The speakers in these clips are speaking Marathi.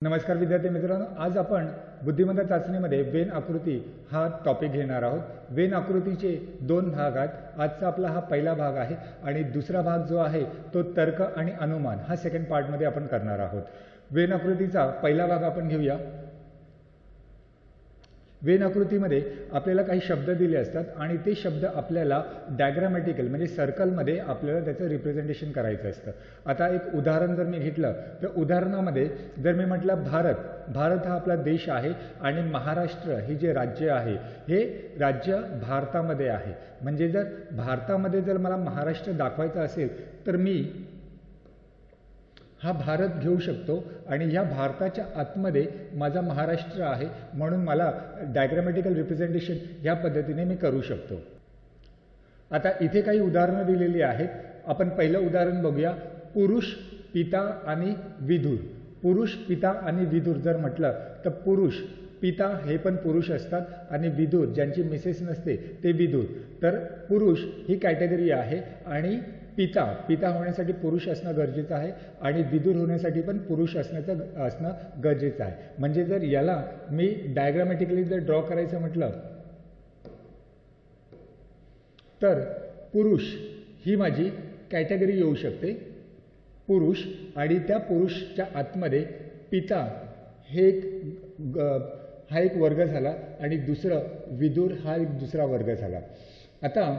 नमस्कार विद्यार्थी मित्रांनो, आज आपण बुद्धिमत्ता चाचणीमध्ये वेन आकृती हा टॉपिक घेणार आहोत। वेन आकृतीचे दोन भाग आहेत। आजचा आपला हा पहिला भाग आहे आणि दुसरा भाग जो आहे तो तर्क आणि अनुमान हा सेकंड पार्टमध्ये आपण करणार आहोत। वेन आकृतीचा पहिला भाग आपण घेऊया। वेन आकृतीमध्ये आपल्याला काही शब्द दिले असतात आणि ते शब्द आपल्याला डायग्रामॅटिकल म्हणजे सर्कलमध्ये आपल्याला त्याचं रिप्रेझेंटेशन करायचं असतं। आता एक उदाहरण जर मी घेतलं तर उदाहरणामध्ये जर मी म्हटलं भारत हा आपला देश आहे आणि महाराष्ट्र हे जे राज्य आहे हे राज्य भारतामध्ये आहे। म्हणजे जर भारतामध्ये जर मला महाराष्ट्र दाखवायचा असेल तर मी हा भारत घेऊ शकतो आणि ह्या भारताच्या आतमध्ये माझा महाराष्ट्र आहे, म्हणून मला डायग्रामॅटिकल रिप्रेझेंटेशन ह्या पद्धतीने मी करू शकतो। आता इथे काही उदाहरणं दिलेली आहेत। आपण पहिलं उदाहरण बघूया। पुरुष, पिता आणि विदुर। पुरुष, पिता आणि विदुर जर म्हटलं तर पुरुष पिता हे पण पुरुष असतात आणि विदुर ज्यांची मिसेस नसते ते विदुर। तर पुरुष ही कॅटेगरी आहे आणि पिता होण्यासाठी पुरुष असणं गरजेचं आहे आणि विदुर होण्यासाठी पण पुरुष असणं गरजेचं आहे। म्हणजे जर याला मी डायग्रामॅटिकली जर ड्रॉ करायचं म्हटलं तर पुरुष ही माझी कॅटेगरी येऊ शकते। पुरुष आणि त्या पुरुषच्या आतमध्ये पिता हे हा एक वर्ग झाला आणि दुसरं विदुर हा एक दुसरा वर्ग झाला। आता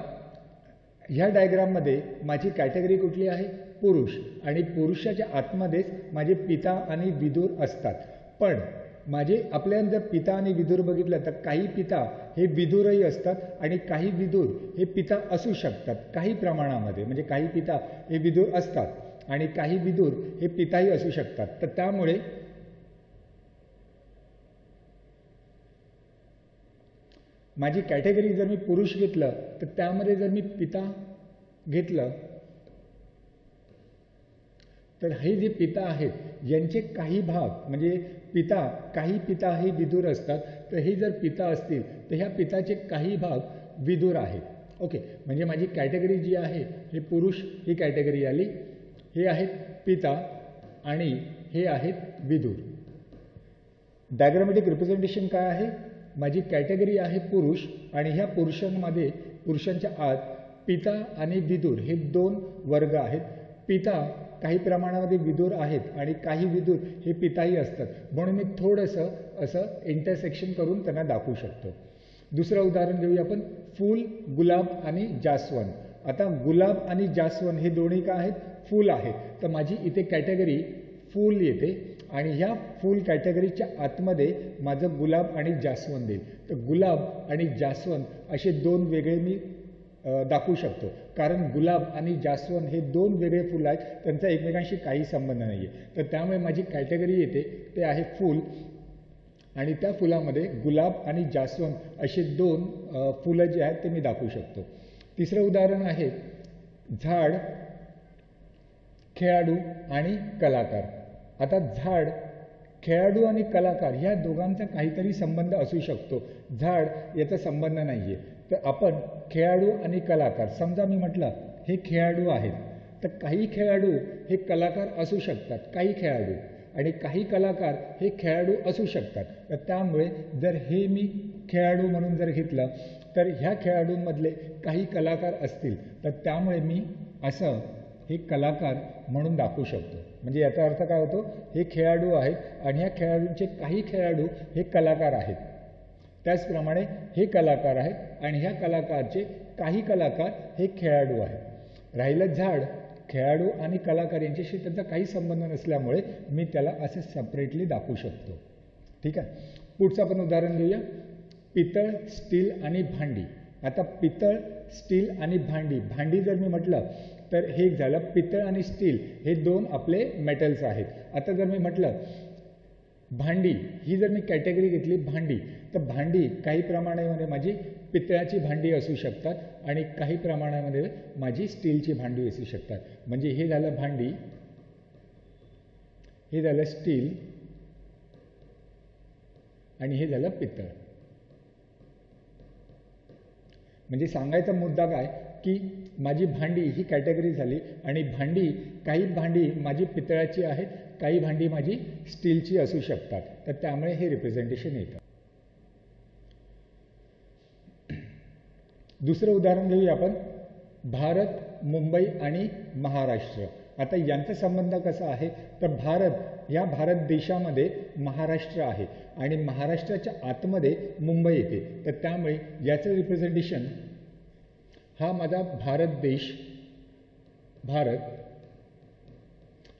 ह्या डायग्राममध्ये माझी कॅटेगरी कुठली आहे? पुरुष, आणि पुरुषाच्या आतमध्येच माझे पिता आणि विदुर असतात। पण माझे आपल्याला जर पिता आणि विदुर बघितलं तर काही पिता हे विदुरही असतात आणि काही विदुर हे पिता असू शकतात काही प्रमाणामध्ये। म्हणजे काही पिता हे विदुर असतात आणि काही विदुर हे पिताही असू शकतात। तर त्यामुळे माझी कॅटेगरी जर मी पुरुष घेतलं तर त्यामध्ये जर मी पिता घेतलं तर हे जे पिता आहेत यांचे काही भाग म्हणजे काही पिता हे विदुर असतात। तर हे जर पिता असतील तर ह्या पिताचे काही भाग विदुर आहेत। ओके, म्हणजे माझी कॅटेगरी जी आहे हे पुरुष ही कॅटेगरी आली, हे आहेत पिता आणि हे आहेत विदुर। डायग्रामॅटिक रिप्रेझेंटेशन काय आहे? माझी कॅटेगरी आहे पुरुष आणि ह्या पुरुषांच्या आत पिता आणि विदुर हे दोन वर्ग आहेत। पिता काही प्रमाणामध्ये विदुर आहेत आणि काही विदुर हे पिताही असतात, म्हणून मी थोडंसं असं इंटरसेक्शन करून त्यांना दाखवू शकतो। दुसरं उदाहरण घेऊया आपण। फूल, गुलाब आणि जास्वंद। आता गुलाब आणि जास्वंद हे दोन्ही काय आहेत? फूल आहेत। तर माझी इथे कॅटेगरी फूल येते आणि ह्या फूल कॅटेगरीच्या आतमध्ये माझं गुलाब आणि जास्वंद येईल। तर गुलाब आणि जास्वंद असे दोन वेगळे मी दाखवू शकतो, कारण गुलाब आणि जास्वंद हे दोन वेगळे फुलं आहेत, त्यांचा एकमेकांशी काही संबंध नाही आहे। तर त्यामुळे माझी कॅटेगरी येते ते आहे फूल आणि त्या फुलामध्ये गुलाब आणि जास्वंद असे दोन फुलं जे आहेत ते मी दाखवू शकतो। तिसरं उदाहरण आहे झाड, खेळाडू आणि कलाकार। आता झाड, खेळाडू आणि कलाकार ह्या दोघांचा काहीतरी संबंध असू शकतो। झाड याचा संबंध नाही आहे। तर आपण खेळाडू आणि कलाकार, समजा मी म्हटलं हे खेळाडू आहेत, तर काही खेळाडू हे कलाकार असू शकतात, काही खेळाडू, आणि काही कलाकार हे खेळाडू असू शकतात। तर त्यामुळे जर हे मी खेळाडू म्हणून जर घेतलं तर ह्या खेळाडूंमधले काही कलाकार असतील, तर त्यामुळे मी असं हे कलाकार म्हणून दाखवू शकतो। म्हणजे याचा अर्थ काय होतो? हे खेळाडू आहेत आणि ह्या खेळाडूंचे काही खेळाडू हे कलाकार आहेत, त्याचप्रमाणे हे कलाकार आहेत आणि ह्या कलाकारचे काही कलाकार हे खेळाडू आहेत। राहिलं झाड, खेळाडू आणि कलाकार यांच्याशी त्यांचा काही संबंध नसल्यामुळे मी त्याला असे सेपरेटली दाखवू शकतो। ठीक आहे, पुढचं आपण उदाहरण घेऊया। पितळ, स्टील आणि भांडी। आता पितळ, स्टील आणि भांडी जर मी म्हटलं तर हे झालं पितळ आणि स्टील हे दोन आपले मेटल्स आहेत। आता जर मी म्हटलं भांडी ही जर मी कॅटेगरी घेतली भांडी, तर भांडी काही प्रमाणामध्ये माझी पितळाची भांडी असू शकतात आणि काही प्रमाणामध्ये माझी स्टीलची भांडी असू शकतात। म्हणजे हे झालं भांडी, हे झालं स्टील आणि हे झालं पितळ। म्हणजे सांगायचा मुद्दा काय की माझी भांडी ही कॅटेगरी झाली आणि काही भांडी माझी पितळाची आहेत, काही भांडी माझी स्टीलची असू शकतात. तर त्यामुळे हे रिप्रेझेंटेशन येतं. दुसरं उदाहरण घेऊया आपण. भारत, मुंबई आणि महाराष्ट्र. आता यांचा संबंध कसा आहे तर भारत या भारत देशामध्ये महाराष्ट्र आहे आणि महाराष्ट्राच्या आतमध्ये मुंबई येते. तर त्यामुळे याचं रिप्रेझेंटेशन हा माझा भारत देश, भारत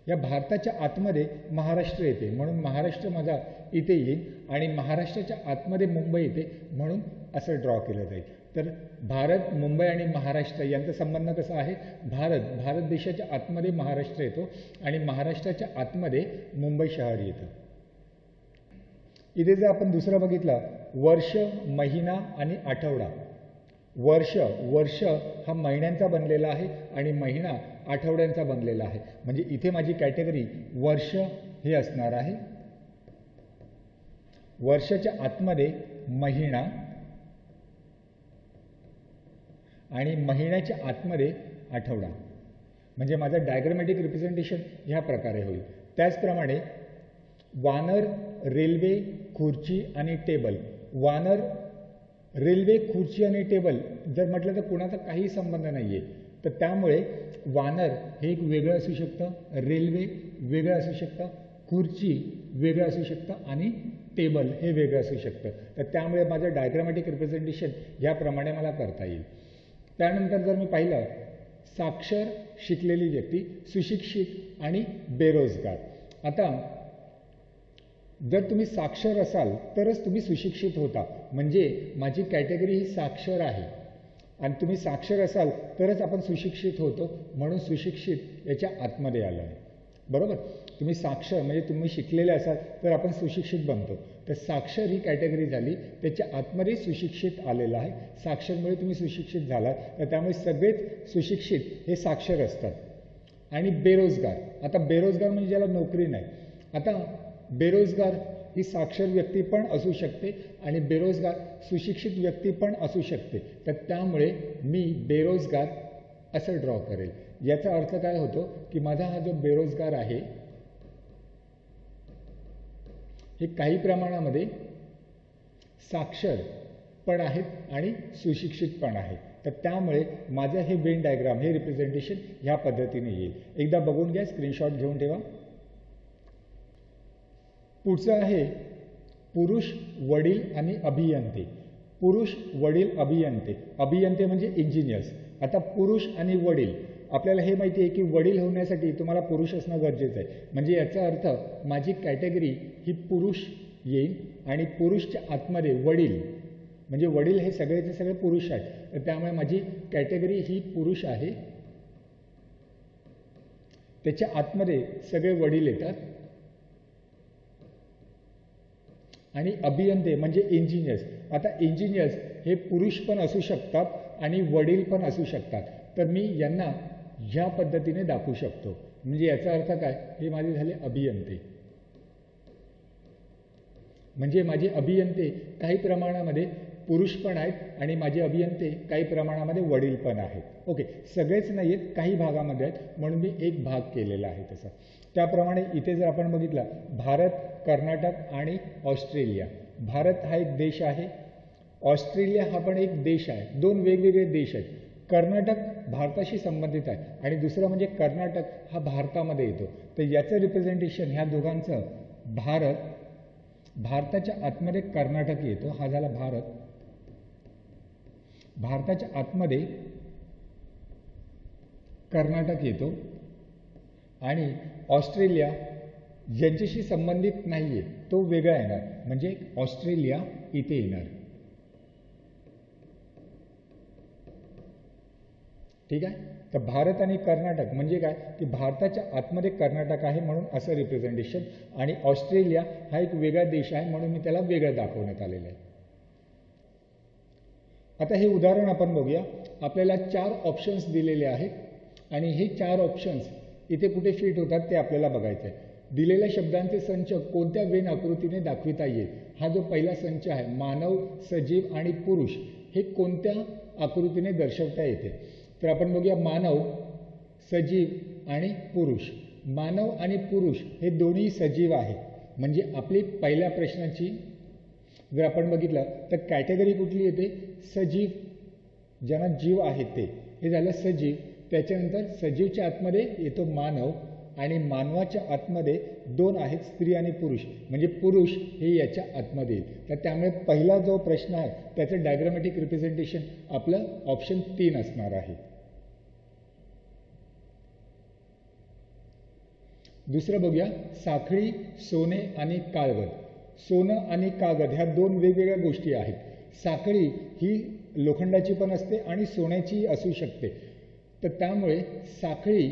या भारताच्या आतमध्ये महाराष्ट्र येते म्हणून महाराष्ट्र माझा इथे येईल आणि महाराष्ट्राच्या आतमध्ये मुंबई येते म्हणून असं ड्रॉ केलं जाईल. तर भारत, मुंबई आणि महाराष्ट्र यांचा संबंध कसा आहे. भारत देशाच्या आतमध्ये महाराष्ट्र येतो आणि महाराष्ट्राच्या आतमध्ये मुंबई शहर येतं. इथे जर आपण दुसरं बघितलं, वर्ष, महिना आणि आठवडा. वर्ष हा महिन्यांचा बनलेला आहे आणि महिना आठवड्यांचा बनलेला आहे. म्हणजे इथे माझी कॅटेगरी वर्ष हे असणार आहे. वर्षाच्या आतमध्ये महिना आणि महिन्याच्या आतमध्ये आठवडा. म्हणजे माझं डायग्रामॅटिक रिप्रेझेंटेशन ह्या प्रकारे होईल. त्याचप्रमाणे वानर, रेल्वे, खुर्ची आणि टेबल. वानर, रेल्वे, खुर्ची आणि टेबल जर म्हटलं तर कोणाचा काही संबंध नाही आहे. तर त्यामुळे वानर हे एक वेगळं असू शकतं, रेल्वे वेगळं असू शकतं, खुर्ची वेगळं असू शकतं आणि टेबल हे वेगळं असू शकतं. तर त्यामुळे माझं डायग्रामॅटिक रिप्रेझेंटेशन याप्रमाणे मला करता येईल. त्यानंतर जर मी पाहिलं, साक्षर, शिकलेली व्यक्ती, सुशिक्षित आणि बेरोजगार. आता जर तुम्ही साक्षर असाल तरच तुम्ही सुशिक्षित होता. म्हणजे माझी कॅटेगरी ही साक्षर आहे आणि तुम्ही साक्षर असाल तरच आपण सुशिक्षित होतो म्हणून सुशिक्षित याच्या आतमध्ये आलं आहे. बरोबर. तुम्ही साक्षर म्हणजे तुम्ही शिकलेले असाल तर आपण सुशिक्षित बनतो. तर साक्षर ही कॅटेगरी झाली, त्याच्या आतमध्ये सुशिक्षित आलेलं आहे. साक्षरमुळे तुम्ही सुशिक्षित झालात. तर त्यामुळे सगळेच सुशिक्षित हे साक्षर असतात. आणि बेरोजगार. आता बेरोजगार म्हणजे ज्याला नोकरी नाही. आता बेरोजगार ही साक्षर व्यक्ती पण असू शकते आणि बेरोजगार सुशिक्षित व्यक्ती पण असू शकते. तर त्यामुळे मी बेरोजगार असं ड्रॉ करेल. याचा अर्थ काय होतो की माझा हा जो बेरोजगार आहे हे काही प्रमाणामध्ये साक्षर पण आहेत आणि सुशिक्षित पण आहेत. तर त्यामुळे माझं हे वेन डायग्राम हे रिप्रेझेंटेशन ह्या पद्धतीने येईल. एकदा बघून घ्या, स्क्रीनशॉट घेऊन ठेवा. पुढचं आहे पुरुष, वडील आणि अभियंते. पुरुष, वडील, अभियंते. अभियंते म्हणजे इंजिनियर्स. आता पुरुष आणि वडील, आपल्याला हे माहिती आहे की वडील होण्यासाठी तुम्हाला पुरुष असणं गरजेचं आहे. म्हणजे याचा अर्थ माझी कॅटेगरी ही पुरुष येईल आणि पुरुषच्या आतमध्ये वडील म्हणजे वडील हे सगळेचे सगळे पुरुष आहेत. तर त्यामुळे माझी कॅटेगरी ही पुरुष आहे. त्याच्या आतमध्ये सगळे वडील येतात. आणि अभियंते म्हणजे इंजिनियर्स. आता इंजिनियर्स हे पुरुष पण असू शकतात आणि वडील पण असू शकतात. तर मी यांना ह्या पद्धतीने दाखवू शकतो. म्हणजे याचा अर्थ काय, हे माझे झाले अभियंते. म्हणजे माझे अभियंते काही प्रमाणामध्ये पुरुष पण आहेत आणि माझे अभियंते काही प्रमाणामध्ये वडील पण आहेत. ओके, सगळेच नाही आहेत, काही भागामध्ये आहेत म्हणून मी एक भाग केलेला आहे तसा. त्याप्रमाणे इथे जर आपण बघितलं, भारत, कर्नाटक आणि ऑस्ट्रेलिया. भारत हा एक देश आहे, ऑस्ट्रेलिया हा पण एक देश आहे. दोन वेगवेगळे देश आहेत. कर्नाटक भारताशी संबंधित आहे आणि दुसरं म्हणजे कर्नाटक हा भारतामध्ये येतो. तर याचं रिप्रेझेंटेशन ह्या दोघांचं भारत, भारताच्या आतमध्ये कर्नाटक येतो. हा झाला भारत. भारताच्या आतमध्ये कर्नाटक येतो आणि ऑस्ट्रेलिया ज्यांच्याशी संबंधित नाहीये तो वेगळा येणार. म्हणजे ऑस्ट्रेलिया इथे येणार. ठीक आहे. तर भारत आणि कर्नाटक म्हणजे काय की भारताच्या आतमध्ये कर्नाटक आहे म्हणून असं रिप्रेझेंटेशन आणि ऑस्ट्रेलिया हा एक वेगळा देश आहे म्हणून मी त्याला वेगळं दाखवण्यात आलेलं आहे. आता हे उदाहरण आपण बघूया. आपल्याला 4 ऑप्शन्स दिलेले आहेत आणि हे 4 ऑप्शन्स इथे कुठे फिट होतात ते आपल्याला बघायचं आहे. दिलेल्या शब्दांचे संच कोणत्या वेन आकृतीने दाखविता येईल. हा जो पहिला संच आहे मानव, सजीव आणि पुरुष हे कोणत्या आकृतीने दर्शवता येते. तर आपण बघूया मानव, सजीव आणि पुरुष. मानव आणि पुरुष हे दोन्ही सजीव आहेत. म्हणजे आपली पहिल्या प्रश्नाची जर आपण बघितलं तर कॅटेगरी कुठली येते? सजीव, ज्यांना जीव आहे ते, हे झालं सजीव. त्याच्यानंतर सजीवच्या आतमध्ये येतो मानव आणि मानवाच्या आतमध्ये दोन आहेत, स्त्री आणि पुरुष, म्हणजे पुरुष हे याच्या आतमध्ये येईल. तर त्यामुळे पहिला जो प्रश्न आहे त्याचं डायग्रामॅटिक रिप्रेझेंटेशन आपलं ऑप्शन 3 असणार आहे. दुसरं बघूया, साखळी, सोने आणि कागद. सोनं आणि कागद ह्या दोन वेगवेगळ्या गोष्टी आहेत. साखळी ही लोखंडाची पण असते आणि सोन्याची असू शकते. तर त्यामुळे साखळी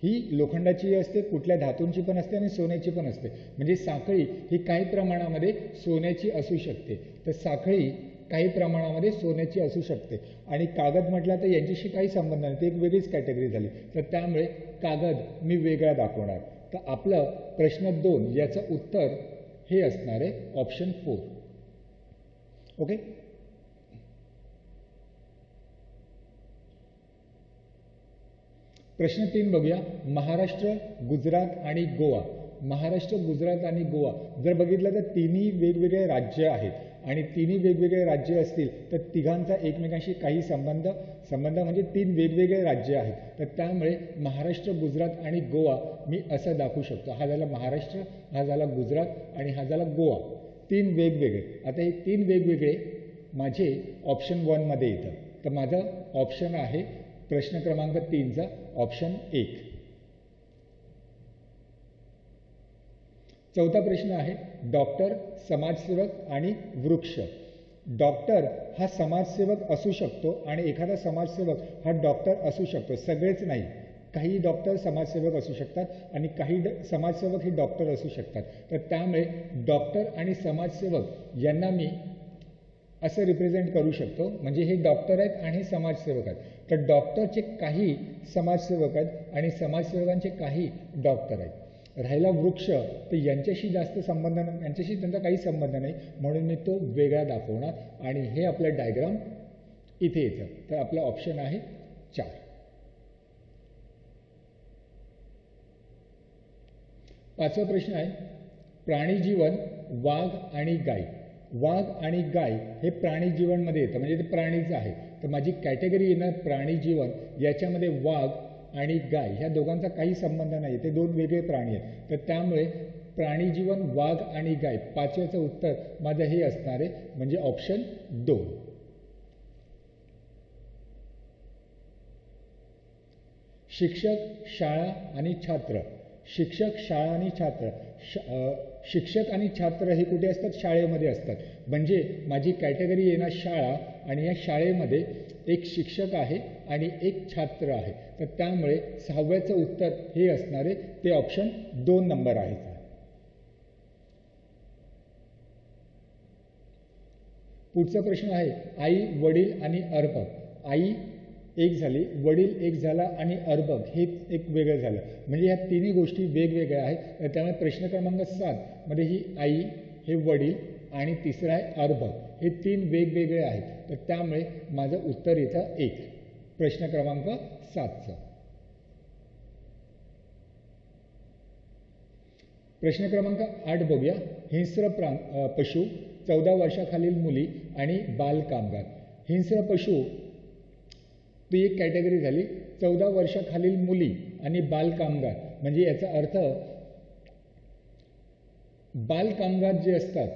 ही लोखंडाची असते, कुठल्या धातूंची पण असते आणि सोन्याची पण असते. म्हणजे साखळी ही काही प्रमाणामध्ये सोन्याची असू शकते. तर साखळी काही प्रमाणामध्ये सोन्याची असू शकते. आणि कागद म्हटला तर यांच्याशी काही संबंध नाही, ती एक वेगळीच कॅटेगरी झाली. तर त्यामुळे कागद मी वेगळा दाखवणार. तर आपलं प्रश्न 2 याचं उत्तर हे असणार आहे ऑप्शन 4. ओके. प्रश्न 3 बघूया, महाराष्ट्र, गुजरात आणि गोवा. महाराष्ट्र, गुजरात आणि गोवा जर बघितलं तर तिन्ही वेगवेगळे राज्य आहेत आणि तिन्ही वेगवेगळे राज्य असतील तर तिघांचा एकमेकांशी काही संबंध म्हणजे 3 वेगवेगळे राज्य आहेत. तर त्यामुळे महाराष्ट्र, गुजरात आणि गोवा मी असं दाखवू शकतो. हा झाला महाराष्ट्र, हा झाला गुजरात आणि हा झाला गोवा. 3 वेगवेगळे. आता हे 3 वेगवेगळे माझे ऑप्शन 1 मध्ये येतं. तर माझं ऑप्शन आहे प्रश्न क्रमांक 3चा ऑप्शन 1. चौथा प्रश्न आहे, डॉक्टर, समाजसेवक आणि वृक्ष. डॉक्टर हा समाजसेवक असू शकतो आणि एखादा समाजसेवक हा डॉक्टर असू शकतो, सगळेच नाही. काही डॉक्टर समाजसेवक असू शकतात आणि काही समाजसेवक हे डॉक्टर असू शकतात. तर त्यामुळे डॉक्टर आणि समाजसेवक यांना मी असं रिप्रेझेंट करू शकतो. म्हणजे हे डॉक्टर आहेत आणि समाजसेवक आहेत. तर डॉक्टरचे काही समाजसेवक आहेत आणि समाजसेवकांचे काही डॉक्टर आहेत. राहिला वृक्ष, तर यांच्याशी जास्त संबंध नाही, यांच्याशी त्यांचा काही संबंध नाही, म्हणून मी तो वेगळा दाखवणार आणि हे आपलं डायग्राम इथे येतं. तर आपला ऑप्शन आहे 4. पाचवा प्रश्न आहे, प्राणीजीवन, वाघ आणि गाय. वाघ आणि गाय हे प्राणीजीवनमध्ये येतं, म्हणजे ते प्राणीचं आहे. तर माझी कॅटेगरी येणार प्राणीजीवन. याच्यामध्ये वाघ आणि गाय ह्या दोघांचा काही संबंध नाही, ते 2 वेगळे प्राणी आहेत. तर त्यामुळे प्राणीजीवन, वाघ आणि गाय, 5व्याचं उत्तर माझं हे असणार आहे, म्हणजे ऑप्शन 2. शिक्षक, शाळा आणि छात्र. शिक्षक, शाळा आणि छात्र. शिक्षक आणि छात्र हे कुठे असतात? शाळेमध्ये असतात. म्हणजे माझी कॅटेगरी येणार शाळा आणि या शाळेमध्ये एक शिक्षक आहे आणि एक छात्र आहे. तर त्यामुळे 6व्याचं उत्तर हे असणार आहे, ते ऑप्शन 2 नंबर आहे. पुढचा प्रश्न आहे, आई, वडील आणि अर्भक. आई एक झाली, वडील एक झाला आणि अर्भक हे एक वेगळं झालं. म्हणजे ह्या तिन्ही गोष्टी वेगवेगळ्या आहेत. त्यामुळे प्रश्न क्रमांक 7 मध्ये ही आई, हे वडील आणि तिसरा आहे अर्भक, हे 3 वेगवेगळे आहेत. तर त्यामुळे माझं उत्तर येतं 1, प्रश्न क्रमांक 7चं. प्रश्न क्रमांक 8 बघूया, हिंस्र पशु, 14 वर्षाखालील मुली आणि बालकामगार. हिंस्र पशु ती एक कॅटेगरी झाली. 14 वर्षाखालील मुली आणि बालकामगार, म्हणजे याचा अर्थ बालकामगार जे असतात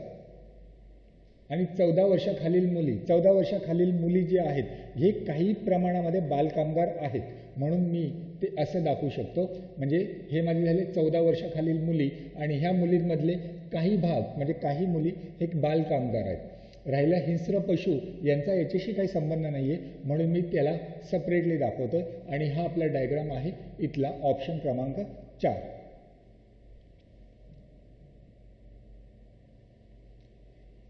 आणि 14 वर्षाखालील मुली जे आहेत हे काही प्रमाणामध्ये बालकामगार आहेत, म्हणून मी ते असं दाखवू शकतो. म्हणजे हे माझे झाले 14 वर्षाखालील मुली आणि ह्या मुलींमधले काही भाग म्हणजे काही मुली हे बालकामगार आहेत. राहिला हिंस्र पशु, यांचा याच्याशी काही संबंध नाही आहे, म्हणून मी त्याला सेपरेटली दाखवतो आणि हा आपला डायग्राम आहे इथला ऑप्शन क्रमांक 4.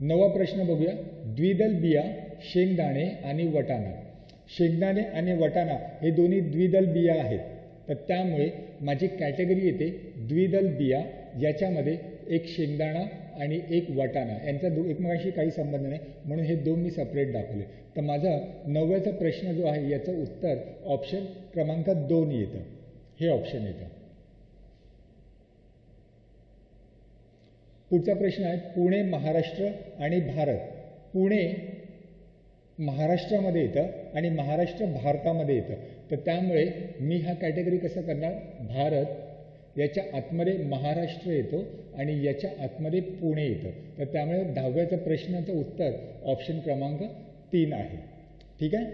नवा प्रश्न बघूया, द्विदल बिया, शेंगदाणे आणि वटाणा. शेंगदाणे आणि वटाणा हे दोन्ही द्विदल बिया आहेत. तर त्यामुळे माझी कॅटेगरी येते द्विदल बिया, याच्यामध्ये एक शेंगदाणा आणि एक वटाणा, यांचा एकमेकांशी काही संबंध नाही, म्हणून हे 2 मी सेपरेट दाखवले. तर माझा 9व्याचा प्रश्न जो आहे याचं उत्तर ऑप्शन क्रमांक 2 येतं, हे ऑप्शन येतं. पुढचा प्रश्न आहे पुणे महाराष्ट्र आणि भारत. पुणे महाराष्ट्रामध्ये येतं आणि महाराष्ट्र भारतामध्ये येतं. तर त्यामुळे मी हा कॅटेगरी कसा करणार, भारत याच्या आतमध्ये महाराष्ट्र येतो आणि याच्या आतमध्ये पुणे येतं. तर त्यामुळे 10व्या प्रश्नाचं उत्तर ऑप्शन क्रमांक 3 आहे. ठीक आहे,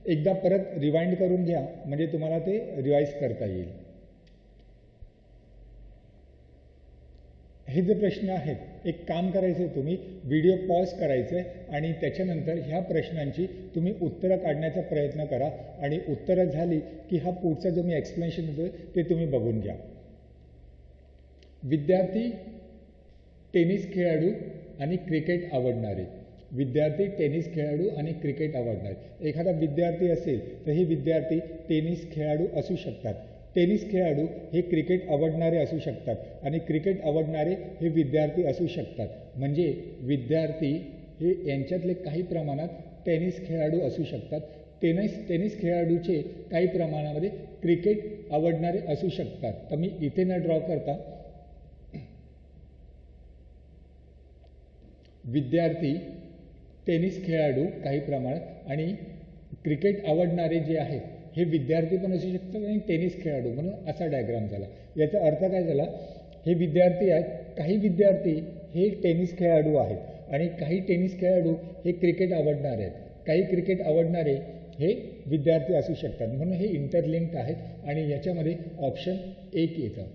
एकदा परत रिवाइंड करून घ्या म्हणजे तुम्हाला ते रिवाइज करता येईल. हे जे प्रश्न आहेत एक काम करायचं आहे, तुम्ही व्हिडिओ पॉज करायचं आहे आणि त्याच्यानंतर ह्या प्रश्नांची तुम्ही उत्तरं काढण्याचा प्रयत्न करा आणि उत्तरं झाली की हा पुढचा जो मी एक्सप्लेनेशन देतोय ते तुम्ही बघून घ्या. विद्यार्थी, टेनिस खेळाडू आणि क्रिकेट आवडणारे. विद्यार्थी, टेनिस खेळाडू आणि क्रिकेट आवडणारे. एखादा विद्यार्थी असेल तर हे विद्यार्थी टेनिस खेळाडू असू शकतात. टेनिस खेळाडू हे क्रिकेट आवडणारे असू शकतात आणि क्रिकेट आवडणारे हे विद्यार्थी असू शकतात. म्हणजे विद्यार्थी हे यांच्यातले काही प्रमाणात टेनिस खेळाडू असू शकतात. टेनिस खेळाडूचे काही प्रमाणामध्ये क्रिकेट आवडणारे असू शकतात. तर मी इथे न ड्रॉ करता विद्यार्थी, टेनिस खेळाडू काही प्रमाणात आणि क्रिकेट आवडणारे जे आहेत हे विद्यार्थी पण असू शकतात आणि टेनिस खेळाडू, म्हणून असा डायग्राम झाला. याचा अर्थ काय झाला, हे विद्यार्थी आहेत, काही विद्यार्थी हे टेनिस खेळाडू आहेत आणि काही टेनिस खेळाडू हे क्रिकेट आवडणारे आहेत. काही क्रिकेट आवडणारे हे विद्यार्थी असू शकतात, म्हणून हे इंटरलिंक्ड आहेत आणि याच्यामध्ये ऑप्शन 1 येतं,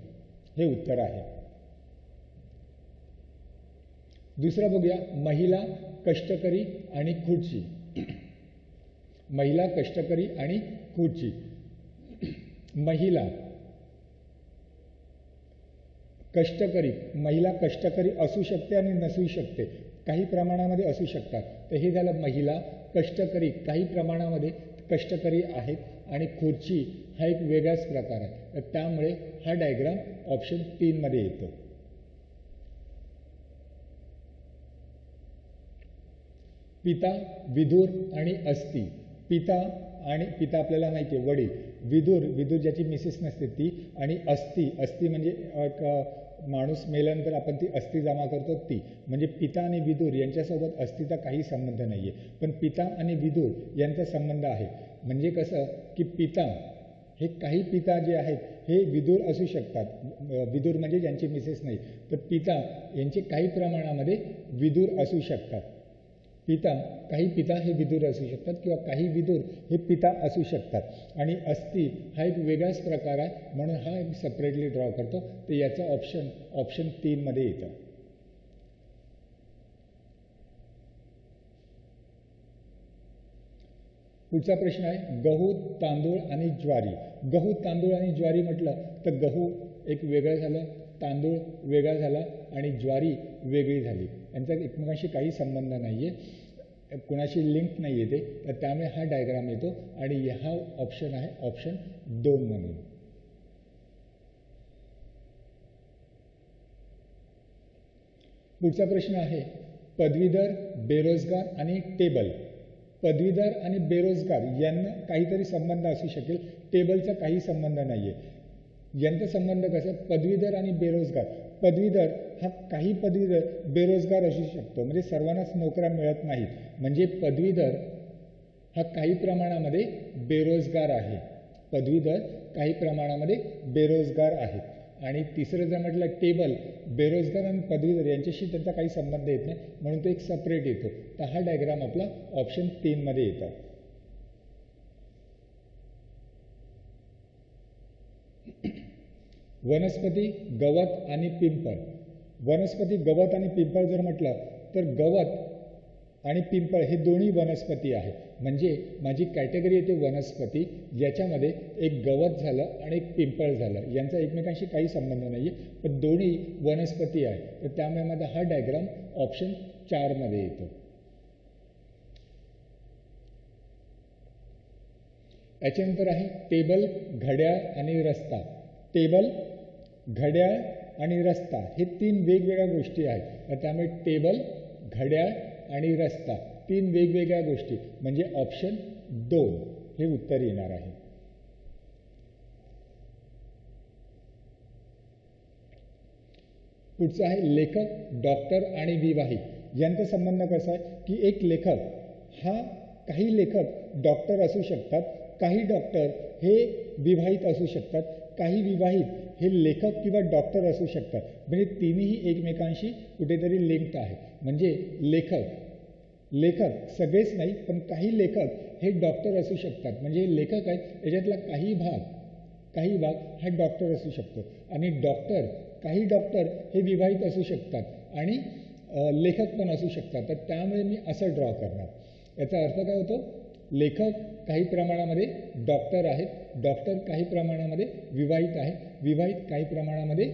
हे उत्तर आहे. दुसरा बघूया, महिला, कष्टकरी आणि खुर्ची. महिला, कष्टकरी आणि खुर्ची. महिला कष्टकरी, महिला कष्टकरी असू शकते आणि नसू शकते, काही प्रमाणामध्ये असू शकतात. तर हे झालं महिला, कष्टकरी काही प्रमाणामध्ये कष्टकरी आहेत आणि खुर्ची हा एक वेगळाच प्रकार आहे. तर त्यामुळे हा डायग्राम ऑप्शन 3 मध्ये येतो. पिता, विदुर आणि अस्ती. पिता पिता आपल्याला माहिती आहे वडील, विदुर ज्याची मिसेस नसते ती, आणि अस्ती म्हणजे माणूस मेल्यानंतर आपण ती अस्थी जमा करतो ती. म्हणजे पिता आणि विदुर यांच्यासोबत अस्थिचा काही संबंध नाही आहे, पण पिता आणि विदुर यांचा संबंध आहे. म्हणजे कसं की पिता हे काही पिता जे आहेत हे विदुर असू शकतात. विदुर म्हणजे ज्यांची मिसेस नाही, तर पिता यांचे काही प्रमाणामध्ये विदुर असू शकतात. काही पिता हे विदुर असू शकतात किंवा काही विदुर हे पिता असू शकतात. आणि अस्ती हा एक वेगळाच प्रकार आहे, म्हणून हा एक सेपरेटली ड्रॉ करतो. तर याचा ऑप्शन 3 मध्ये येतं. पुढचा प्रश्न आहे गहू, तांदूळ आणि ज्वारी. गहू, तांदूळ आणि ज्वारी म्हटलं तर गहू एक वेगळं झालं, तांदूळ वेगळा झाला आणि ज्वारी वेगळी झाली. यांचा एकमेकांशी काही संबंध नाही आहे, कोणाशी लिंक नाही येते. तर त्यामुळे हा डायग्राम येतो आणि हा ऑप्शन आहे ऑप्शन 2 म्हणून. पुढचा प्रश्न आहे पदवीधर, बेरोजगार आणि टेबल. पदवीधर आणि बेरोजगार यांना काहीतरी संबंध असू शकेल, टेबलचा काही संबंध नाही आहे. यांचा संबंध कसा, पदवीधर आणि बेरोजगार. पदवीधर हा काही पदवीधर बेरोजगार असू शकतो, म्हणजे सर्वांनाच नोकऱ्या मिळत नाहीत. म्हणजे पदवीधर हा काही प्रमाणामध्ये बेरोजगार आहे. पदवीधर काही प्रमाणामध्ये बेरोजगार आहेत. आणि तिसरं जर म्हटलं टेबल, बेरोजगार आणि पदवीधर यांच्याशी त्यांचा काही संबंध येत नाही, म्हणून तो एक सेपरेट येतो. तर हा डायग्राम आपला ऑप्शन 3 मध्ये येतो. वनस्पती, गवत आणि पिंपळ. वनस्पती, गवत आणि पिंपळ जर म्हटलं तर गवत आणि पिंपळ हे दोन्ही वनस्पती आहे. म्हणजे माझी कॅटेगरी येते वनस्पती, याच्यामध्ये एक गवत झालं आणि एक पिंपळ झालं, यांचा एकमेकांशी काही संबंध नाही आहे, पण दोन्ही वनस्पती आहे. तर त्यामुळे माझा हा डायग्राम ऑप्शन 4 मध्ये येतो. याच्यानंतर आहे टेबल, घड्याळ आणि रस्ता. टेबल, घड्याळ आणि रस्ता हे 3 वेगवेगळ्या गोष्टी आहेत. त्यामुळे टेबल, घड्याळ आणि रस्ता 3 वेगवेगळ्या गोष्टी, म्हणजे ऑप्शन 2 हे उत्तर येणार आहे. पुढचं आहे लेखक, डॉक्टर आणि विवाहित यांचा संबंध कसा आहे की एक लेखक हा, काही लेखक डॉक्टर असू शकतात, काही डॉक्टर हे विवाहित असू शकतात, काही विवाहित हे लेखक किंवा डॉक्टर असू शकतात. म्हणजे तिन्ही एकमेकांशी कुठेतरी लिंक्ड आहे. म्हणजे लेखक सगळेच नाही, पण काही लेखक हे डॉक्टर असू शकतात. म्हणजे लेखक आहेत याच्यातला काही भाग हा डॉक्टर असू शकतो. आणि काही डॉक्टर हे विवाहित असू शकतात आणि लेखक पण असू शकतात. तर त्यामुळे मी असं ड्रॉ करणार. याचा अर्थ काय होतो? लेखक काही प्रमाणामध्ये डॉक्टर आहेत, डॉक्टर काही प्रमाणामध्ये विवाहित आहेत, विवाहित काही प्रमाणामध्ये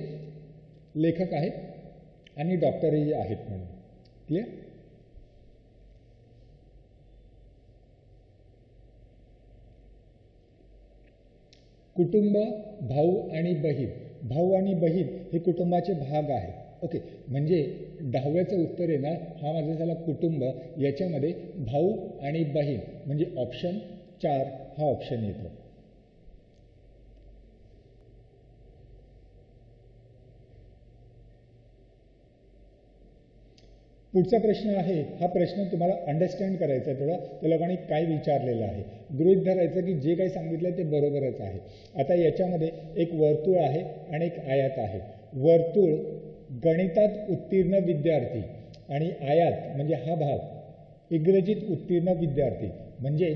लेखक आहेत आणि डॉक्टरही आहेत म्हणून. क्लिअर? कुटुंब, भाऊ आणि बहीण. भाऊ आणि बहीण हे कुटुंबाचे भाग आहेत. ओके, म्हणजे 10व्याचं उत्तर येणार, हा माझा झाला कुटुंब. याच्यामध्ये भाऊ आणि बहीण म्हणजे ऑप्शन 4 हा ऑप्शन येतो. पुढचा प्रश्न आहे, हा प्रश्न तुम्हाला अंडरस्टँड करायचा आहे थोडा. त्या लोकांनी काय विचारलेलं आहे, गृहीत धरायचं की जे काही सांगितलं ते बरोबरच आहे. आता याच्यामध्ये एक वर्तुळ आहे आणि एक आयत आहे. वर्तुळ गणितात उत्तीर्ण विद्यार्थी आणि आयत म्हणजे हा भाग इंग्रजीत उत्तीर्ण विद्यार्थी. म्हणजे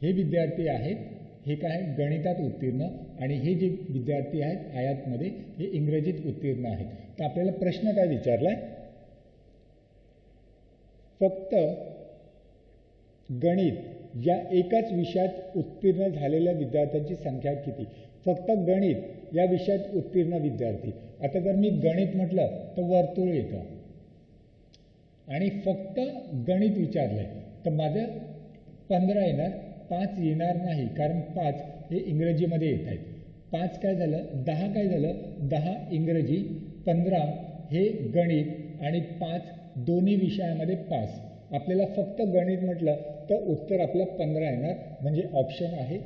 हे विद्यार्थी आहेत, हे काय गणितात उत्तीर्ण, आणि हे जे विद्यार्थी आहेत आयतमध्ये हे इंग्रजीत उत्तीर्ण आहेत. तर आपल्याला प्रश्न काय विचारलाय? फक्त गणित या एकाच विषयात उत्तीर्ण झालेल्या विद्यार्थ्यांची संख्या किती? फक्त गणित या विषयात उत्तीर्ण विद्यार्थी. आता जर मी गणित म्हटलं तर वर्तुळ येतं आणि फक्त गणित विचारलंय तर माझं 15 येणार, 5 येणार नाही, कारण 5 हे इंग्रजीमध्ये येत आहेत. 5 काय झालं, 10 काय झालं, 10 इंग्रजी, 15 हे गणित आणि 5 दोन्ही विषयामध्ये पास. आपल्याला फक्त गणित म्हटलं तर उत्तर आपलं 15 येणार. म्हणजे ऑप्शन आहे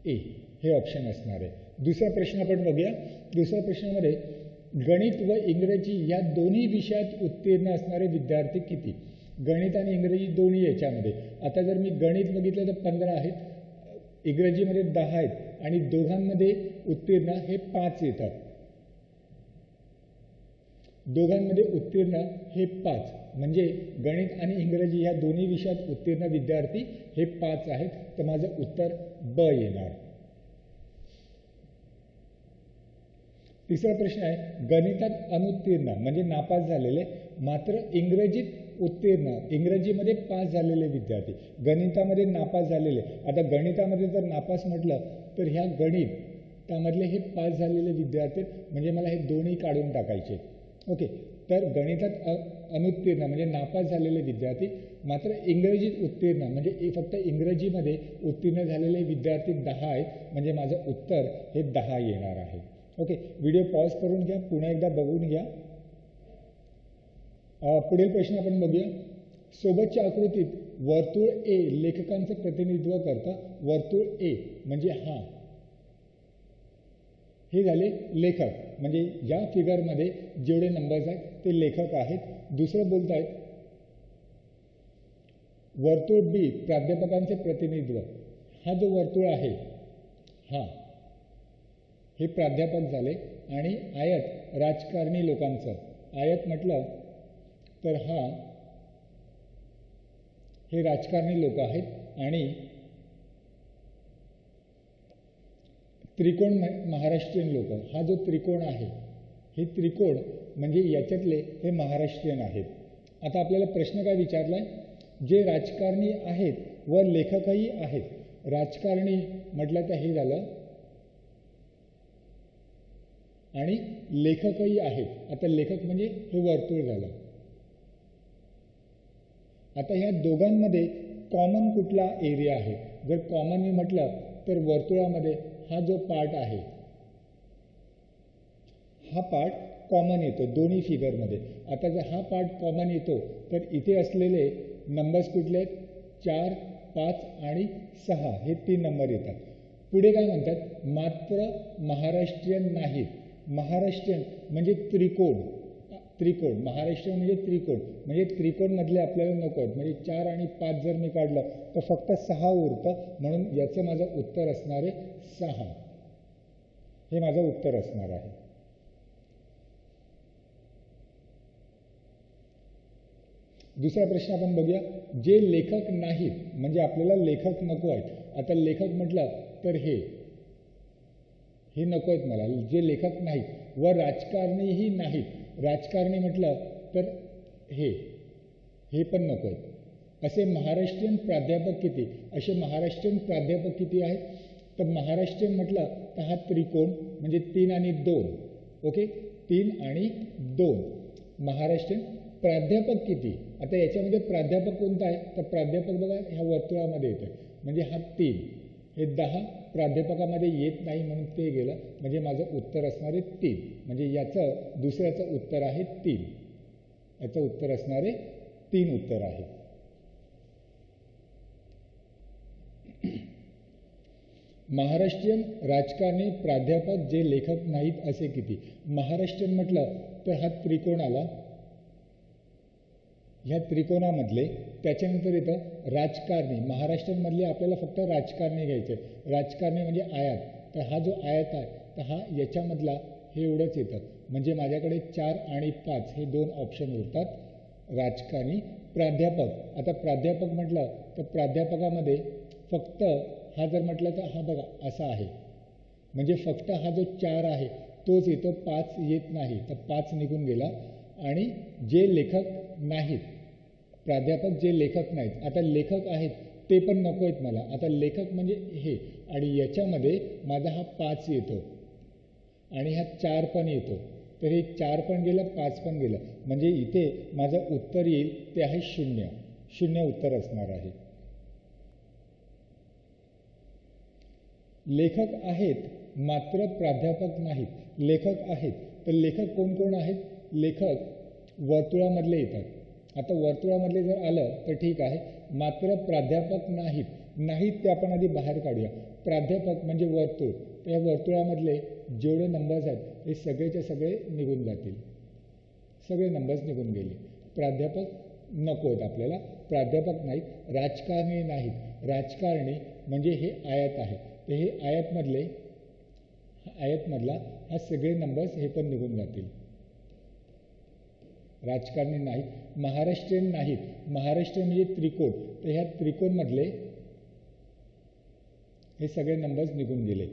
ए, हे ऑप्शन असणार आहे. दुसरा प्रश्न आपण बघूया. दुसऱ्या प्रश्नामध्ये गणित व इंग्रजी या दोन्ही विषयात उत्तीर्ण असणारे विद्यार्थी किती? गणित आणि इंग्रजी दोन्ही याच्यामध्ये. आता जर मी गणित बघितलं तर 15 आहेत, इंग्रजीमध्ये 10 आहेत आणि दोघांमध्ये उत्तीर्ण हे 5 येतात. दोघांमध्ये उत्तीर्ण हे 5, म्हणजे गणित आणि इंग्रजी या दोन्ही विषयात उत्तीर्ण विद्यार्थी हे 5 आहेत. तर माझं उत्तर ब येणार. तिसरा प्रश्न आहे, गणितात अनुत्तीर्ण म्हणजे नापास झालेले मात्र इंग्रजीत उत्तीर्ण, इंग्रजीमध्ये पास झालेले विद्यार्थी, गणितामध्ये नापास झालेले. आता गणितामध्ये जर नापास म्हटलं तर ह्या गणितामधले हे पास झालेले विद्यार्थी, म्हणजे मला हे दोन्ही काढून टाकायचे. ओके, तर गणितात अनुत्तीर्ण म्हणजे नापास झालेले विद्यार्थी मात्र इंग्रजीत उत्तीर्ण म्हणजे फक्त इंग्रजीमध्ये उत्तीर्ण झालेले विद्यार्थी 10 आहेत. म्हणजे माझं उत्तर हे 10 येणार आहे. ओके, व्हिडिओ पॉज करून घ्या, पुन्हा एकदा बघून घ्या. पुढील प्रश्न आपण बघूया. सोबतच्या आकृतीत वर्तुळ ए लेखकांचं प्रतिनिधित्व करतं. वर्तुळ ए म्हणजे हा, हे झाले लेखक, म्हणजे या फिगरमध्ये जेवढे नंबर्स आहेत ते लेखक आहेत. दुसरं बोलत आहेत वर्तुळ बी प्राध्यापकांचे प्रतिनिधित्व. हा जो वर्तुळ आहे हा, हे प्राध्यापक झाले. आणि आयत राजकारणी लोकांचं. आयत म्हटलं तर हे राजकारणी लोक आहेत. आणि त्रिकोण महाराष्ट्रीयन लोक. हा जो त्रिकोण आहे हे त्रिकोण म्हणजे याच्यातले हे महाराष्ट्रीयन आहेत. आता आपल्याला प्रश्न काय विचारलाय, जे राजकारणी आहेत व लेखकही आहेत. राजकारणी म्हटलं तर हे झालं आणि लेखकही आहेत. आता लेखक म्हणजे हे वर्तुळ झालं. आता ह्या दोघांमध्ये कॉमन कुठला एरिया आहे? जर कॉमन मी म्हटलं तर वर्तुळामध्ये हा जो पार्ट आहे हा पार्ट कॉमन येतो दोन्ही फिगरमध्ये. आता जर हा पार्ट कॉमन येतो तर इथे असलेले नंबर्स कुठले आहेत? 4, 5 आणि 6 हे 3 नंबर येतात. पुढे काय म्हणतात, मात्र महाराष्ट्रीयन नाहीत. महाराष्ट्रीयन म्हणजे त्रिकोण, त्रिकोण महाराष्ट्रीयन म्हणजे त्रिकोण, म्हणजे त्रिकोणमधले आपल्याला नको आहेत. म्हणजे 4 आणि 5 जर मी काढलं तर फक्त 6 उरतं, म्हणून याचं माझं उत्तर असणार आहे 6. हे माझं उत्तर असणार आहे. दुसरा प्रश्न आपण बघूया. जे लेखक नाहीत म्हणजे आपल्याला लेखक नको आहेत. आता लेखक म्हटलं तर हे नको आहेत मला, जे लेखक नाहीत. व राजकारणीही नाहीत, राजकारणी म्हटलं तर हे पण नको आहेत. असे महाराष्ट्रीयन प्राध्यापक किती? असे महाराष्ट्रीयन प्राध्यापक किती आहेत? तर महाराष्ट्रीयन म्हटलं तर हा त्रिकोण म्हणजे 3 आणि 2. ओके, 3 आणि 2. महाराष्ट्रीयन प्राध्यापक किती? आता याच्यामध्ये प्राध्यापक कोणता आहे? तर प्राध्यापक बघा ह्या वर्तुळामध्ये येतं, म्हणजे हा 3. हे 10 प्राध्यापकामध्ये येत नाही म्हणून ते गेलं, म्हणजे माझं उत्तर असणार आहे 3. म्हणजे याचं दुसऱ्याचं उत्तर आहे 3. याचं उत्तर असणारे 3 उत्तर आहे. महाराष्ट्रीयन राजकारणी प्राध्यापक जे लेखक नाहीत असे किती? महाराष्ट्रीयन म्हटलं तर हा त्रिकोण आला, ह्या त्रिकोणामधले. त्याच्यानंतर येतं राजकारणी. महाराष्ट्रामधले आपल्याला फक्त राजकारणी घ्यायचे. राजकारणी म्हणजे आयात. तर हा जो आयात आहे तर हा याच्यामधला हे एवढंच येतं, म्हणजे माझ्याकडे 4 आणि 5 हे 2 ऑप्शन उरतात. राजकारणी. प्राध्यापक. आता प्राध्यापक म्हटलं तर प्राध्यापकामध्ये फक्त हा जर म्हटलं तर हा बघा असा आहे, म्हणजे फक्त हा जो 4 आहे तोच येतो, 5 येत नाही. तर 5 निघून गेला. आणि जे लेखक नाहीत, प्राध्यापक जे लेखक नाहीत. आता लेखक आहेत ते पण नको आहेत मला. आता लेखक म्हणजे हे, आणि याच्यामध्ये माझा हा 5 येतो आणि हा 4 पण येतो. तर हे 4 पण गेलं, 5 पण गेलं, म्हणजे इथे माझं उत्तर येईल ते आहे 0. 0 उत्तर असणार आहे. लेखक आहेत मात्र प्राध्यापक नाहीत. लेखक आहेत तर लेखक कोण कोण आहेत? लेखक वर्तुळामधले येतात. आता वर्तुळामधले जर आलं तर ठीक आहे, मात्र प्राध्यापक नाहीत. नाहीत ते आपण आधी बाहेर काढूया. प्राध्यापक म्हणजे वर्तुळ, तर या वर्तुळामधले जेवढे नंबर्स आहेत हे सगळेचे सगळे निघून जातील. सगळे नंबर्स निघून गेले. प्राध्यापक नको आहेत आपल्याला. प्राध्यापक नाहीत. राजकारणी नाहीत. राजकारणी म्हणजे हे आयत आहे, तर हे आयतमधला हा सगळे नंबर्स हे पण निघून जातील. राजकारणी नाहीत. महाराष्ट्रीयन नाहीत. महाराष्ट्रीयन म्हणजे त्रिकोण, तर ह्या त्रिकोणमधले हे सगळे नंबर्स निघून गेले.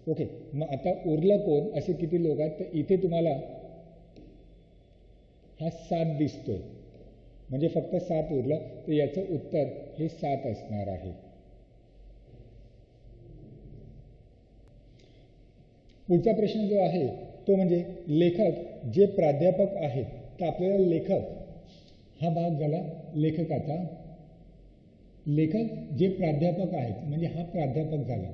ओके, मग आता उरलं कोण? असे किती लोक आहेत? तर इथे तुम्हाला हा 7 दिसतोय, म्हणजे फक्त 7 उरलं, तर याचं उत्तर हे 7 असणार आहे. पुढचा प्रश्न जो आहे तो म्हणजे लेखक जे प्राध्यापक आहेत. तर आपल्याला लेखक हा भाग झाला लेखकाचा. लेखक जे प्राध्यापक आहेत म्हणजे हा प्राध्यापक झाला.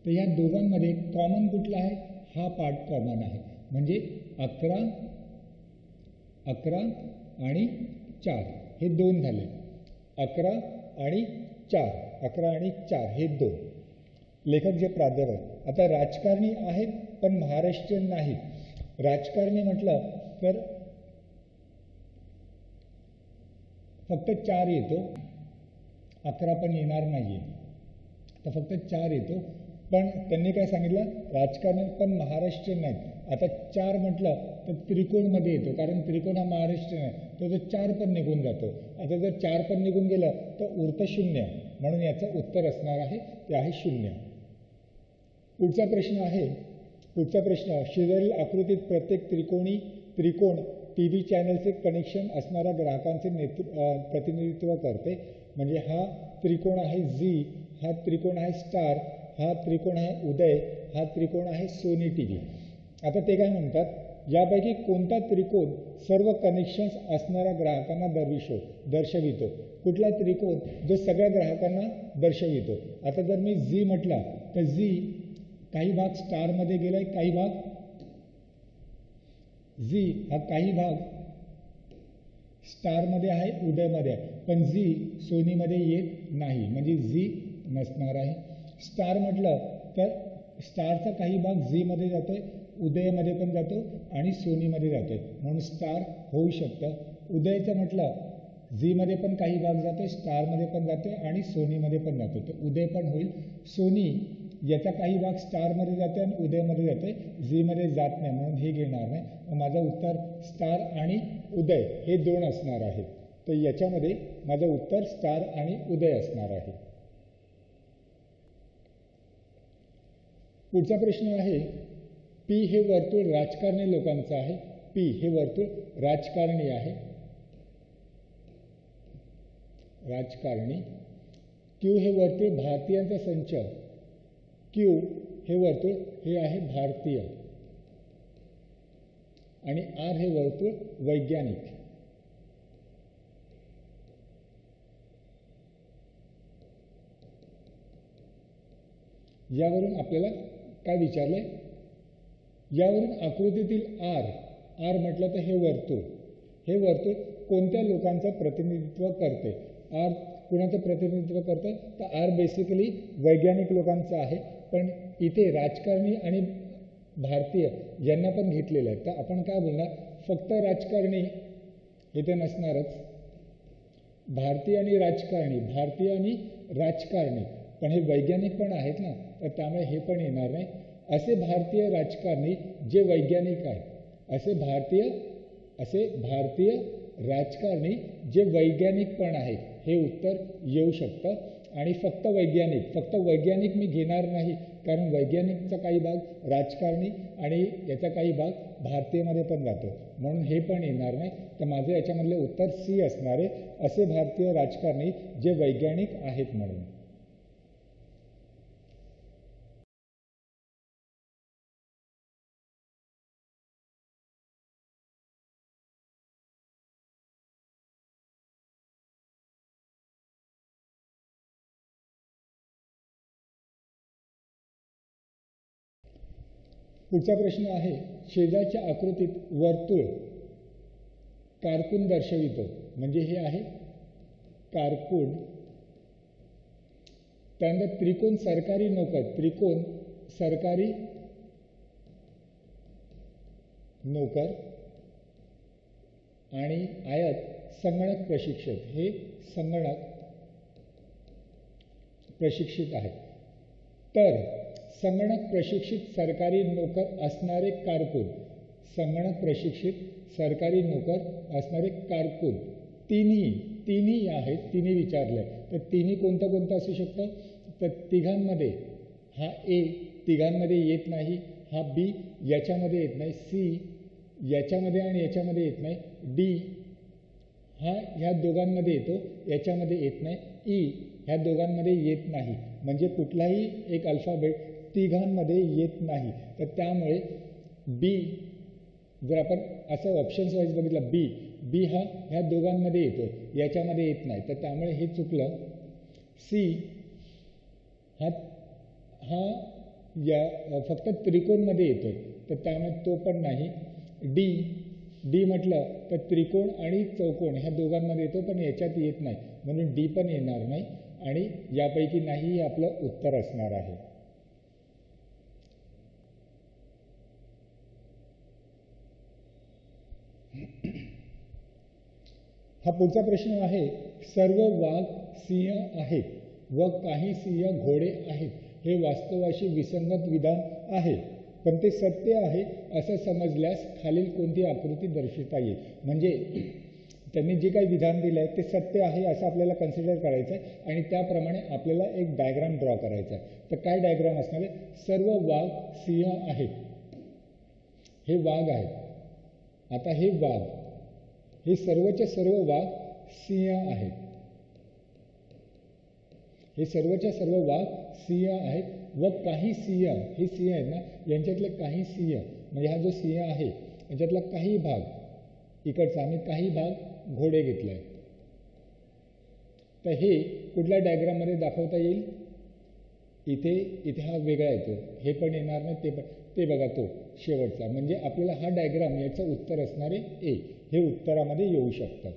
तर या दोघांमध्ये कॉमन कुठला आहे? हा पार्ट कॉमन आहे, म्हणजे 11 आणि 4 हे 2 झाले. 11 आणि 4 हे 2 लेखक जे प्राध्यापक. आता राजकारणी आहेत पण महाराष्ट्रीयन नाहीत. राजकारणी म्हटलं तर फक्त 4 येतो, 11 पण येणार नाही, तर फक्त 4 येतो. पण त्यांनी काय सांगितलं? राजकारणी पण महाराष्ट्रीयन नाहीत. आता 4 म्हटलं तर त्रिकोणमध्ये येतो, कारण त्रिकोण हा महाराष्ट्रीयन आहे, तर तो 4 पण निघून जातो. आता जर 4 पण निघून गेलं तर उरतं 0, म्हणून याचं उत्तर असणार आहे ते आहे 0. पुढचा प्रश्न शेजारील आकृतीत प्रत्येक त्रिकोण TV चॅनलचे कनेक्शन असणाऱ्या ग्राहकांचे प्रतिनिधित्व करते. म्हणजे हा त्रिकोण आहे झी, हा त्रिकोण आहे स्टार, हा त्रिकोण आहे उदय, हा त्रिकोण आहे सोनी TV. आता ते काय म्हणतात? यापैकी कोणता त्रिकोण सर्व कनेक्शन्स असणाऱ्या ग्राहकांना दर्शवितो? कुठला त्रिकोण जो सगळ्या ग्राहकांना दर्शवितो? आता जर मी झी म्हटला तर झी काही भाग स्टारमध्ये गेलाय, काही भाग झी हा काही भाग स्टारमध्ये आहे, उदयमध्ये आहे, पण झी सोनीमध्ये येत नाही, म्हणजे झी नसणार आहे. स्टार म्हटलं तर स्टारचा काही भाग झीमध्ये जातोय, उदयमध्ये पण जातो आणि सोनीमध्ये जातो, म्हणून स्टार होऊ शकतं. उदयचं म्हटलं झीमध्ये पण काही भाग जातो, स्टारमध्ये पण जातो आणि सोनीमध्ये पण जातो, तर उदय पण होईल. सोनी याचा काही भाग स्टारमध्ये जातो आणि उदयमध्ये जातो, झीमध्ये जात नाही, म्हणून हे घेणार नाही. मग माझं उत्तर स्टार आणि उदय हे 2 असणार आहे. तर याच्यामध्ये माझं उत्तर स्टार आणि उदय असणार आहे. पुढचा प्रश्न आहे, पी हे वर्तुळ राजकारणी लोकांचं आहे. पी हे वर्तुळ राजकारणी आहे, राजकारणी. क्यू हे वर्तुळ भारतीयांचा संच. क्यू हे वर्तुळ हे आहे भारतीय. आणि आर हे वर्तुळ वैज्ञानिक. यावरून आपल्याला काय विचारलंय, यावरून आकृतीतील आर म्हटलं तर हे वर्तुळ कोणत्या लोकांचं प्रतिनिधित्व करते. आर कुणाचं प्रतिनिधित्व करतं, तर आर बेसिकली वैज्ञानिक लोकांचं आहे. पण इथे राजकारणी आणि भारतीय यांना पण घेतलेलं आहे, तर आपण काय बोलणार, फक्त राजकारणी इथे नसणारच, भारतीय आणि राजकारणी, पण हे वैज्ञानिक पण आहेत ना, तर त्यामुळे हे पण येणार नाही. असे भारतीय राजकारणी जे वैज्ञानिक आहेत, असे भारतीय राजकारणी जे वैज्ञानिक पण आहेत, हे उत्तर येऊ शकतं. आणि फक्त वैज्ञानिक मी घेणार नाही, कारण वैज्ञानिकचा काही भाग राजकारणी आणि याचा काही भाग भारतीयमध्ये पण जातो, म्हणून हे पण येणार नाही. तर माझं याच्यामधले उत्तर सी असणार आहे, असे भारतीय राजकारणी जे वैज्ञानिक आहेत म्हणून. पुढचा प्रश्न आहे, शेजारच्या आकृतीत वर्तुळ कारकून दर्शवितो, म्हणजे हे आहे कारकून. त्यानंतर त्रिकोण सरकारी नोकर आणि आयत संगणक प्रशिक्षक, हे संगणक प्रशिक्षित आहे. तर संगणक प्रशिक्षित सरकारी नोकर असणारे कारकून, तिन्ही आहेत, तिन्ही विचारलंय. तर तिन्ही कोणतं असू शकतं, तर तिघांमध्ये हा ए तिघांमध्ये येत नाही, हा बी याच्यामध्ये येत नाही, सी याच्यामध्ये आणि याच्यामध्ये येत नाही, डी हा ह्या दोघांमध्ये येतो, याच्यामध्ये येत नाही, ई ह्या दोघांमध्ये येत नाही. म्हणजे कुठलाही एक अल्फाबेट तिघांमध्ये येत नाही. तर त्यामुळे बी, जर आपण असं ऑप्शन्स वाईज बघितलं, बी हा ह्या दोघांमध्ये येतो, याच्यामध्ये येत नाही, तर त्यामुळे हे चुकलं. सी हा फक्त त्रिकोणमध्ये येतोय, तर त्यामुळे तो पण नाही. डी म्हटलं तर त्रिकोण आणि चौकोन ह्या दोघांमध्ये येतो, पण याच्यात येत नाही, म्हणून डी पण येणार नाही. आणि यापैकी नाही हे आपलं उत्तर असणार आहे. हा पुढचा प्रश्न आहे, सर्व वाघ सिंह आहेत व काही सिंह घोडे आहेत, हे वास्तवाशी विसंगत विधान आहे, पण ते सत्य आहे असं समजल्यास खालील कोणती आकृती दर्शवता येईल. म्हणजे त्यांनी जे काही विधान दिलं आहे ते सत्य आहे असं आपल्याला कन्सिडर करायचं आहे आणि त्याप्रमाणे आपल्याला एक डायग्राम ड्रॉ करायचा आहे. तर काय डायग्राम असणार आहे, सर्व वाघ सिंह आहेत, हे वाघ आहेत. आता हे वाघ, हे सर्वच्या सर्व वाघ सिंह आहेत, हे सर्वच्या सर्व वाघ सिंह आहेत व काही सिंह, हे सिंह आहेत ना, यांच्यातले काही सिंह, म्हणजे हा जो सिंह आहे याच्यातला काही भाग, इकडचा आम्ही काही भाग घोडे घेतलाय. तर हे कुठल्या डायग्राममध्ये दाखवता येईल, इथे हा वेगळा येतो, हे पण येणार नाही, ते पण, ते बघा तो शेवटचा, म्हणजे आपल्याला हा डायग्राम याचं उत्तर असणारे ए हे उत्तरामध्ये येऊ शकतं.